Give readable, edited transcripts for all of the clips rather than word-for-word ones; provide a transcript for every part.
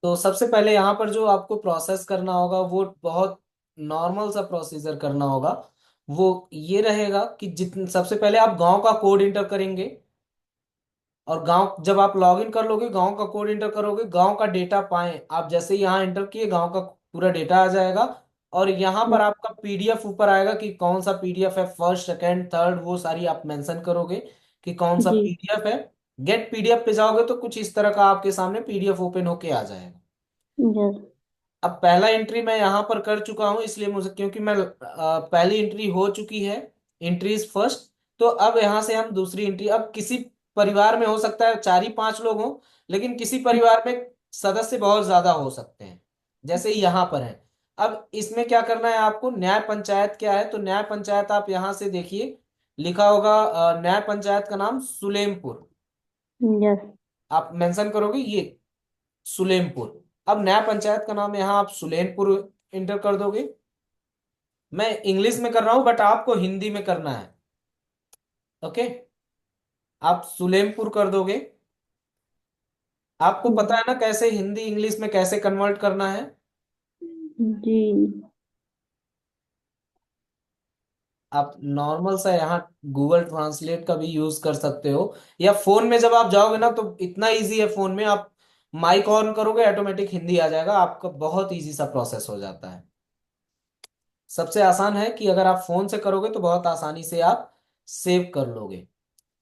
तो सबसे पहले यहाँ पर जो आपको प्रोसेस करना होगा वो बहुत नॉर्मल सा प्रोसीजर करना होगा। वो ये रहेगा कि जितने सबसे पहले आप गांव का कोड इंटर करेंगे। और गांव जब आप लॉग इन कर लोगे, गांव का कोड इंटर करोगे, गांव का डेटा पाएं आप, जैसे ही यहाँ इंटर किए गांव का पूरा डेटा आ जाएगा। और यहाँ पर आपका पीडीएफ ऊपर आएगा कि कौन सा पीडीएफ है, फर्स्ट सेकंड थर्ड, वो सारी आप मेंशन करोगे कि कौन सा जी। पीडीएफ है। गेट पीडीएफ पे जाओगे तो कुछ इस तरह का आपके सामने पीडीएफ ओपन होके आ जाएगा। यस। अब पहला एंट्री मैं यहाँ पर कर चुका हूँ, इसलिए मुझे, क्योंकि मैं पहली एंट्री हो चुकी है, एंट्रीज फर्स्ट। तो अब यहाँ से हम दूसरी एंट्री, अब किसी परिवार में हो सकता है 4 ही 5 लोग हों, लेकिन किसी परिवार में सदस्य बहुत ज्यादा हो सकते हैं, जैसे यहाँ पर है। अब इसमें क्या करना है आपको, न्याय पंचायत क्या है, तो न्याय पंचायत आप यहाँ से देखिए, लिखा होगा न्याय पंचायत का नाम सुलेमपुर। यस। आप मेंशन करोगे ये सुलेमपुर। अब नया पंचायत का नाम यहाँ आप सुलेमपुर इंटर कर दोगे। मैं इंग्लिश में कर रहा हूं बट आपको हिंदी में करना है। ओके, आप सुलेमपुर कर दोगे। आपको पता है ना कैसे हिंदी इंग्लिश में कैसे कन्वर्ट करना है। जी। आप नॉर्मल सा यहाँ गूगल ट्रांसलेट का भी यूज कर सकते हो, या फोन में जब आप जाओगे ना तो इतना इजी है, फोन में आप माइक ऑन करोगे ऑटोमेटिक हिंदी आ जाएगा आपका, बहुत इजी सा प्रोसेस हो जाता है। सबसे आसान है कि अगर आप फोन से करोगे तो बहुत आसानी से आप सेव कर लोगे।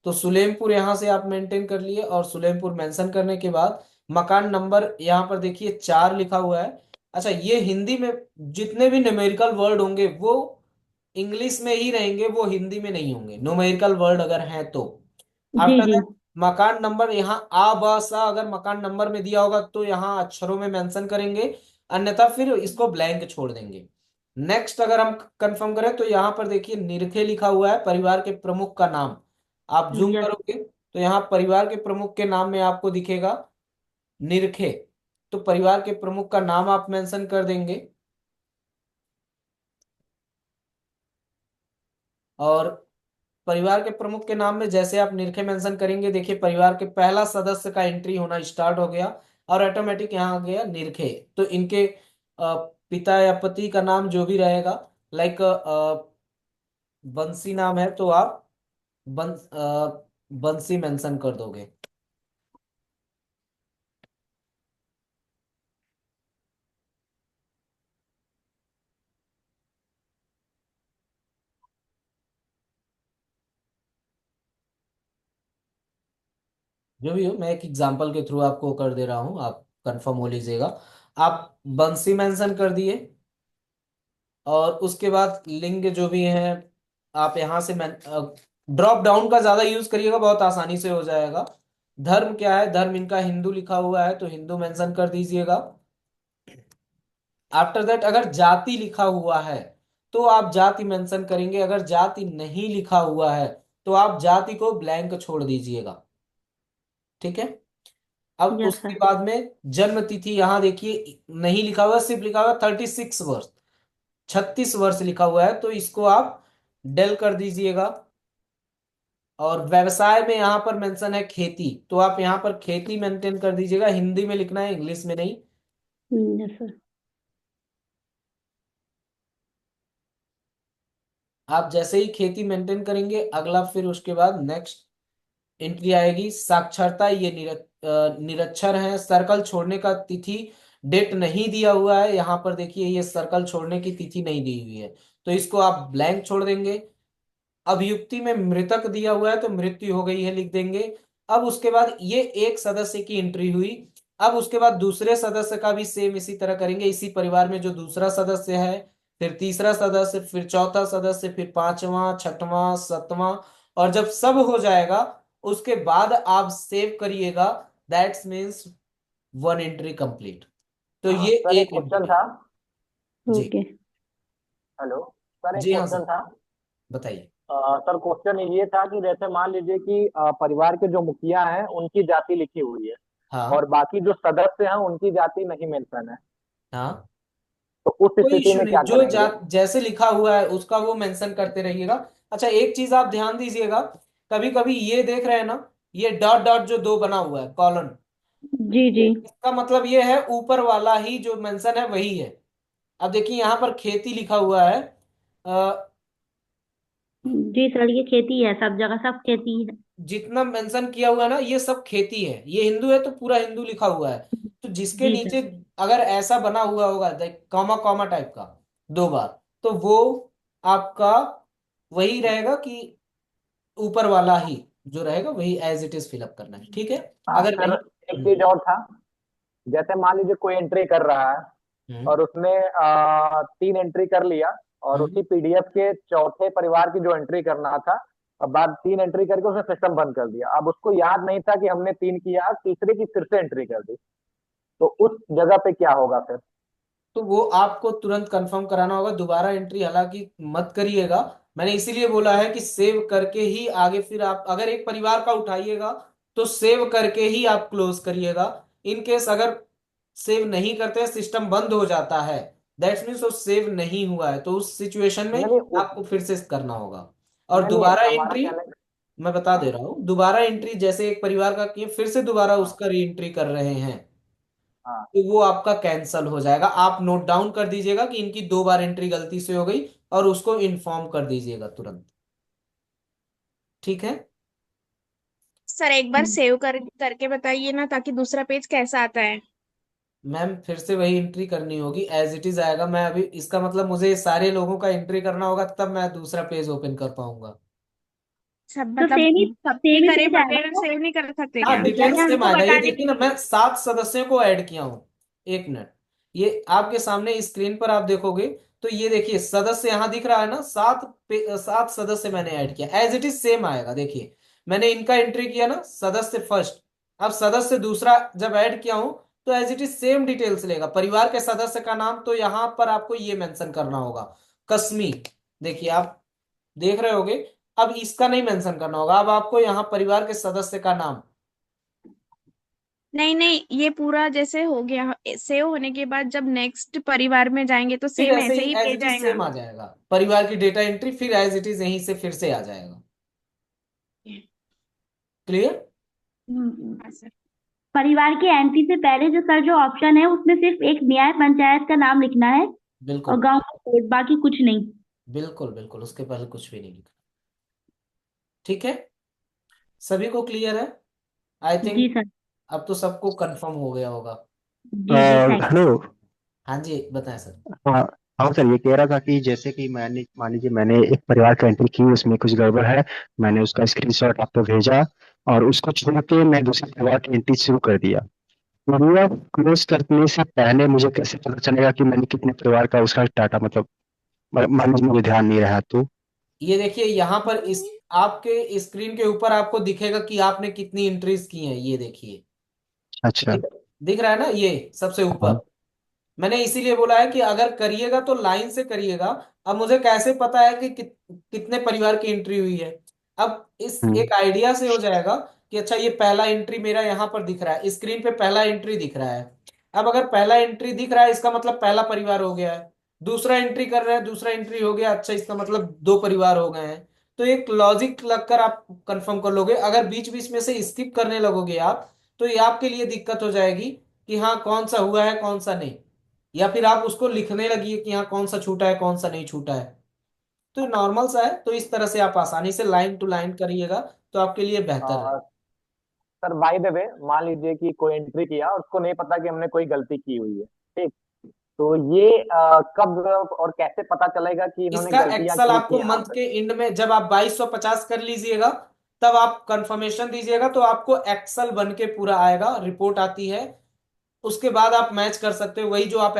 तो सुलेमपुर यहाँ से आप मेंटेन कर लिए, और सुलेमपुर मेंशन करने के बाद मकान नंबर यहाँ पर देखिए 4 लिखा हुआ है। अच्छा, ये हिंदी में जितने भी न्यूमेरिकल वर्ड होंगे वो इंग्लिश में ही रहेंगे, वो हिंदी में नहीं होंगे, न्यूमेरिकल वर्ड अगर हैं तो। जी। आफ्टर जी। दैट मकान नंबर यहाँ आ ब सा अगर मकान नंबर में दिया होगा तो यहाँ अक्षरों में मेंशन करेंगे, अन्यथा फिर इसको ब्लैंक छोड़ देंगे। नेक्स्ट अगर हम कंफर्म करें तो यहाँ पर देखिए निरखे लिखा हुआ है, परिवार के प्रमुख का नाम। आप जूम यस। करोगे तो यहाँ परिवार के प्रमुख के नाम में आपको दिखेगा निरखे। तो परिवार के प्रमुख का नाम आप मेंशन कर देंगे। और परिवार के प्रमुख के नाम में जैसे आप निरखे मेंशन करेंगे, देखिए परिवार के पहला सदस्य का एंट्री होना स्टार्ट हो गया, और ऑटोमेटिक यहाँ आ गया निरखे। तो इनके पिता या पति का नाम जो भी रहेगा, लाइक बंसी नाम है तो आप बंसी मेंशन कर दोगे। जो भी हो, मैं एक एग्जांपल के थ्रू आपको कर दे रहा हूँ, आप कंफर्म हो लीजिएगा। आप बंसी मेंशन कर दिए, और उसके बाद लिंग जो भी है आप यहाँ से ड्रॉप डाउन का ज्यादा यूज करिएगा, बहुत आसानी से हो जाएगा। धर्म क्या है, धर्म इनका हिंदू लिखा हुआ है तो हिंदू मेंशन कर दीजिएगा। आफ्टर दैट अगर जाति लिखा हुआ है तो आप जाति मेंशन करेंगे, अगर जाति नहीं लिखा हुआ है तो आप जाति को ब्लैंक छोड़ दीजिएगा। ठीक है। अब यस उसके सर। बाद में जन्म तिथि यहाँ देखिए नहीं लिखा हुआ, सिर्फ लिखा हुआ 36 वर्ष, 36 वर्ष लिखा हुआ है, तो इसको आप डेल कर दीजिएगा। और व्यवसाय में यहाँ पर मेंशन है खेती, तो आप यहाँ पर खेती मेंटेन कर दीजिएगा, हिंदी में लिखना है इंग्लिश में नहीं। Yes sir. आप जैसे ही खेती मेंटेन करेंगे, अगला फिर उसके बाद नेक्स्ट एंट्री आएगी साक्षरता, ये निरक्षर है, सर्कल छोड़ने का तिथि डेट नहीं दिया हुआ है, यहाँ पर देखिए ये सर्कल छोड़ने की तिथि नहीं दी हुई है, तो इसको आप ब्लैंक छोड़ देंगे। अभियुक्ति में मृतक दिया हुआ है तो मृत्यु हो गई है लिख देंगे। अब उसके बाद ये एक सदस्य की एंट्री हुई। अब उसके बाद दूसरे सदस्य का भी सेम इसी तरह करेंगे, इसी परिवार में जो दूसरा सदस्य है, फिर तीसरा सदस्य, फिर चौथा सदस्य, फिर पांचवा, छठवां, सतवां। और जब सब हो जाएगा उसके बाद आप सेव करिएगा, दैट्स मीन्स 1 एंट्री कंप्लीट। तो हाँ ये सर, एक एक क्वेश्चन एंट्री। था। जी। ओके। हेलो सर, एक जी हाँ क्वेश्चन सर, था। बताइए। सर क्वेश्चन ये था कि जैसे मान लीजिए कि परिवार के जो मुखिया हैं उनकी जाति लिखी हुई है हाँ और बाकी जो सदस्य हैं उनकी जाति नहीं मेंशन है, हाँ, तो उस कोई स्थिति इश्यू में नहीं, क्या जो करेंगे? जैसे लिखा हुआ है उसका वो मेंशन करते रहिएगा। अच्छा, एक चीज आप ध्यान दीजिएगा, कभी कभी ये देख रहे हैं ना, ये डॉट डॉट जो दो बना हुआ है कॉलन, जी जी इसका मतलब ये है ऊपर वाला ही जो मेंशन है वही है। अब देखिए यहाँ पर खेती लिखा हुआ है। जी सर, ये खेती है, सब जगह सब खेती है। जितना मेंशन किया हुआ है ना ये सब खेती है, ये हिंदू है तो पूरा हिंदू लिखा हुआ है। तो जिसके जी नीचे सर। अगर ऐसा बना हुआ होगा देख कॉमा कॉमा टाइप का दो बार, तो वो आपका वही रहेगा कि ऊपर वाला ही जो रहेगा वही एज इट इज फिलअप करना है, ठीक है। हाँ अगर सर, नहीं। एक चीज और था। जैसे मान लीजिए कोई एंट्री कर रहा है हम्म और उसने 3 एंट्री कर लिया, और हम्म उसी पीडीएफ के चौथे परिवार की जो एंट्री करना था, अब बाद 3 एंट्री करके उसने सिस्टम बंद कर दिया। अब उसको याद नहीं था कि हमने 3 किया, तीसरे की फिर से एंट्री कर दी, तो उस जगह पे क्या होगा फिर? तो वो आपको तुरंत कंफर्म कराना होगा, दोबारा एंट्री हालांकि मत करिएगा। मैंने इसीलिए बोला है कि सेव करके ही आगे फिर आप अगर एक परिवार का उठाइएगा तो सेव करके ही आप क्लोज करिएगा। इन केस अगर सेव नहीं करते सिस्टम बंद हो जाता है, दैट्स मीन्स वो सेव नहीं हुआ है, तो उस सिचुएशन में नहीं नहीं आपको फिर से करना होगा। और नहीं नहीं, दोबारा हमारा एंट्री कहने। मैं बता दे हाँ रहा हूँ, दोबारा एंट्री जैसे एक परिवार का किए फिर से दोबारा हाँ उसका री एंट्री कर रहे हैं हाँ। तो वो आपका कैंसल हो जाएगा। आप नोट डाउन कर दीजिएगा कि इनकी 2 बार एंट्री गलती से हो गई और उसको इन्फॉर्म कर दीजिएगा तुरंत, ठीक है। सर एक बार सेव करके बताइए ना, ताकि दूसरा पेज कैसा आता है। मैम फिर से वही एंट्री करनी होगी, एज इट इज आएगा। मैं अभी इसका मतलब मुझे सारे लोगों का एंट्री करना होगा तब मैं दूसरा पेज ओपन कर पाऊंगा। सब तो मतलब सबके सेम ही करे पेज आएगा बगैर तो। सेव नहीं कर सकते हाँ क्या? डिटेल्स क्या? सेम हमको आएगा, ये बताने देखिए के ना लिए। मैं 7 सदस्यों को ऐड किया हूँ। एक मिनट, ये आपके सामने स्क्रीन पर आप देखोगे तो ये देखिए सदस्य यहाँ दिख रहा है ना, 7 सदस्य मैंने ऐड किया, एज इट इज सेम आएगा। देखिए मैंने इनका एंट्री किया ना सदस्य फर्स्ट, अब सदस्य दूसरा जब ऐड किया हूं तो as it is same details लेगा। परिवार के सदस्य का नाम तो यहाँ पर आपको ये मेंशन करना होगा, कस्मी। देखिए आप देख रहे होगे, अब इसका नहीं मेंशन करना होगा, अब आपको यहाँ परिवार के सदस्य का नाम। नहीं नहीं, ये पूरा जैसे हो गया सेव होने के बाद जब नेक्स्ट परिवार में जाएंगे तो फिर सेम ऐसे ऐसे ही ही एज पेज इट इज आएगा। सेम आ जाएगा, परिवार की डेटा एंट्री फिर एज इट इज यहीं से फिर से आ जाएगा। क्लियर। हम्म, हाँ सर। परिवार की एंट्री से पहले जो सर जो ऑप्शन है उसमें सिर्फ एक न्याय पंचायत का नाम लिखना है और बिल्कुल गांव का कोड, बाकी कुछ नहीं। बिल्कुल बिल्कुल, उसके पहले कुछ भी नहीं लिखा, ठीक है। सभी को क्लियर है आई जी थिंक। सर। अब तो सबको कंफर्म हो गया होगा। जी जी थैंक। हेलो। हाँ जी बताएं सर। हाँ हाँ सर, ये कह रहा था कि जैसे कि मैंने मान लीजिए मैंने एक परिवार की एंट्री की, उसमें कुछ गड़बड़ है, मैंने उसका स्क्रीनशॉट आपको भेजा और उसको छोड़ के मैं दूसरे परिवार की एंट्री शुरू कर दिया। परिवार क्लोज करने से पहले मुझे कैसे पता चलेगा कि मैंने कितने परिवार का उसका डाटा, मतलब मान लीजिए मुझे ध्यान नहीं रहा तो? ये देखिए यहाँ पर इस आपके स्क्रीन के ऊपर आपको दिखेगा कि आपने कितनी एंट्रीज की हैं, ये देखिए। अच्छा। दिख दिख रहा है ना ये सबसे हाँ। ऊपर। मैंने इसीलिए बोला है कि अगर करिएगा तो लाइन से करिएगा। अब मुझे कैसे पता है कि कितने परिवार की एंट्री हुई है। अब इस हम्म। एक आइडिया से हो जाएगा कि अच्छा ये पहला एंट्री मेरा यहाँ पर दिख रहा है, स्क्रीन पे पहला एंट्री दिख रहा है। अब अगर पहला एंट्री दिख रहा है इसका मतलब पहला परिवार हो गया है। दूसरा एंट्री कर रहे हैं, दूसरा एंट्री हो गया, अच्छा इसका मतलब 2 परिवार हो गए हैं। तो एक लॉजिक लगकर आप कंफर्म कर लोगे। अगर बीच बीच में से स्किप करने लगोगे आप तो ये आपके लिए दिक्कत हो जाएगी कि हाँ कौन सा हुआ है कौन सा नहीं, या फिर आप उसको लिखने लगिए कि हाँ कौन सा छूटा है कौन सा नहीं छूटा है। तो नॉर्मल सा है, तो इस तरह से आप आसानी से लाइन टू लाइन करिएगा तो आपके लिए बेहतर है। सर बाय द वे, मान लीजिए कि कोई एंट्री किया और उसको नहीं पता कि हमने कोई गलती की हुई है, ठीक। तो ये कब और कैसे पता चलेगा कि इन्होंने इसका गलतियां एक्सेल की आपको थी यहाँ मंथ पे? के एंड में जब आप 2250 कर लीजिएगा तब आप कंफर्मेशन दीजिएगा तो आपको एक्सेल बन के पूरा आएगा, रिपोर्ट आती है। उसके बाद आप मैच कर सकते हो, वही जो आप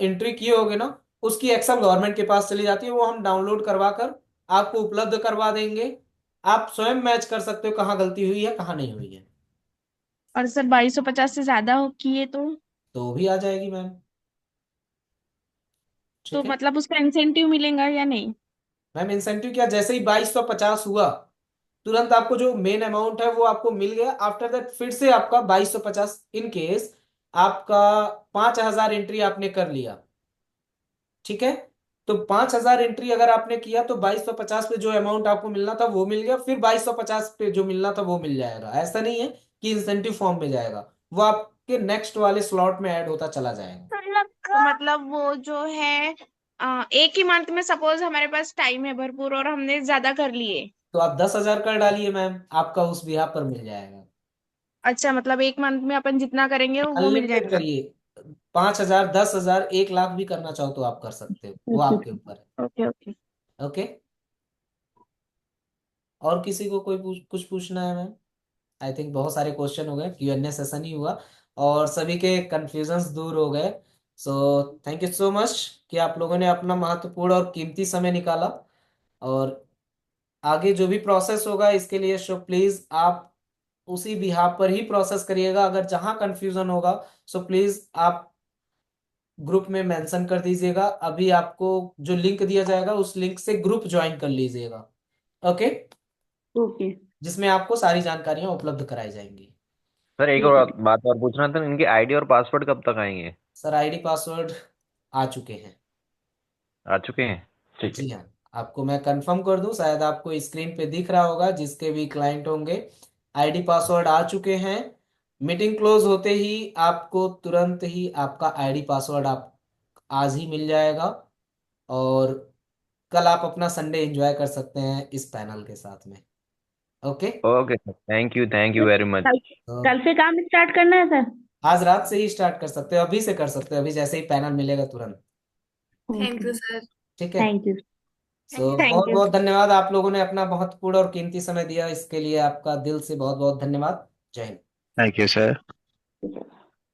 एंट्री किए होगे ना उसकी एक्सेल गवर्नमेंट के पास चली जाती है, वो हम डाउनलोड करवा कर आपको उपलब्ध करवा देंगे। आप स्वयं मैच कर सकते हो कहाँ गलती हुई है कहाँ नहीं हुई है। और सर 2250 से ज्यादा हो किए तो भी आ जाएगी मैम, तो ठीक है। मतलब उसका इंसेंटिव मिलेगा या नहीं? मैम इंसेंटिव क्या, जैसे ही 2250 हुआ तुरंत आपको जो मेन अमाउंट है वो आपको मिल गया। आफ्टर दैट फिर से आपका 2250, इन केस आपका 5000 एंट्री आपने कर लिया, ठीक है। तो 5000 एंट्री अगर आपने किया तो 2250 पे जो अमाउंट आपको मिलना था वो मिल गया, फिर 2250 पे जो मिलना था वो मिल जाएगा। ऐसा नहीं है कि इंसेंटिव फॉर्म में जाएगा, वो आपके नेक्स्ट वाले स्लॉट में ऐड होता चला जाएगा। तो मतलब वो जो है एक ही मंथ में सपोज हमारे पास टाइम है भरपूर और हमने ज्यादा कर लिए। तो आप 10,000 कर डालिए मैम, आपका उस बिहाफ पर मिल जाएगा। अच्छा, मतलब एक मंथ में अपन जितना करेंगे वो मिल अनलिमिटेड जाएगा। करिए, 5,000, 10,000, 1 लाख भी करना चाहो तो आप कर सकते हो, वो आपके ऊपर ओके ओके। है। ओके। और किसी को कोई कुछ पूछना है मैम? आई थिंक बहुत सारे क्वेश्चन हो गए, Q&A सेशन ही हुआ और सभी के कंफ्यूजन्स दूर हो गए। So thank you so much कि आप लोगों ने अपना महत्वपूर्ण और कीमती समय निकाला। और आगे जो भी प्रोसेस होगा इसके लिए सो प्लीज आप उसी बिहाफ पर ही प्रोसेस करिएगा। अगर जहां कंफ्यूजन होगा सो प्लीज आप ग्रुप में मेंशन कर दीजिएगा। अभी आपको जो लिंक दिया जाएगा उस लिंक से ग्रुप ज्वाइन कर लीजिएगा। ओके। ओके। जिसमें आपको सारी जानकारियां उपलब्ध कराई जाएंगी। सर एक ठीक है। और बात और पूछना था, इनके आईडी और पासवर्ड कब तक आएंगे? सर आईडी पासवर्ड आ चुके हैं। आ चुके हैं, ठीक जी है। हाँ। आपको मैं कंफर्म कर दूं, शायद आपको स्क्रीन पे दिख रहा होगा जिसके भी क्लाइंट होंगे, आईडी पासवर्ड आ चुके हैं। मीटिंग क्लोज होते ही आपको तुरंत ही आपका आईडी पासवर्ड आप आज ही मिल जाएगा। और कल आप अपना संडे एंजॉय कर सकते हैं इस पैनल के साथ में। Okay. Okay sir, thank you very much. कल तो कल से काम स्टार्ट करना है सर? आज रात से ही स्टार्ट कर सकते हो, अभी से कर सकते हो, अभी जैसे ही पैनल मिलेगा तुरंत। ओके। Thank you sir. ठीक है। Thank you. सो थैंक बहुत यू। बहुत धन्यवाद, आप लोगों ने अपना महत्वपूर्ण और कीमती समय दिया, इसके लिए आपका दिल से बहुत बहुत धन्यवाद। जय हिंद। Thank you sir.